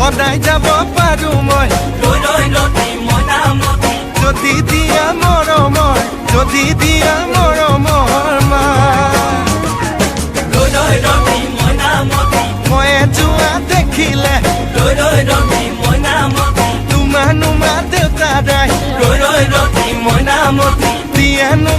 সদায় যাব পাৰো মই যদি দিয়া মৰমৰ মা মই যোৱা দেখিলে তোমাৰ নুমা দেউতা দাই দিয়ানো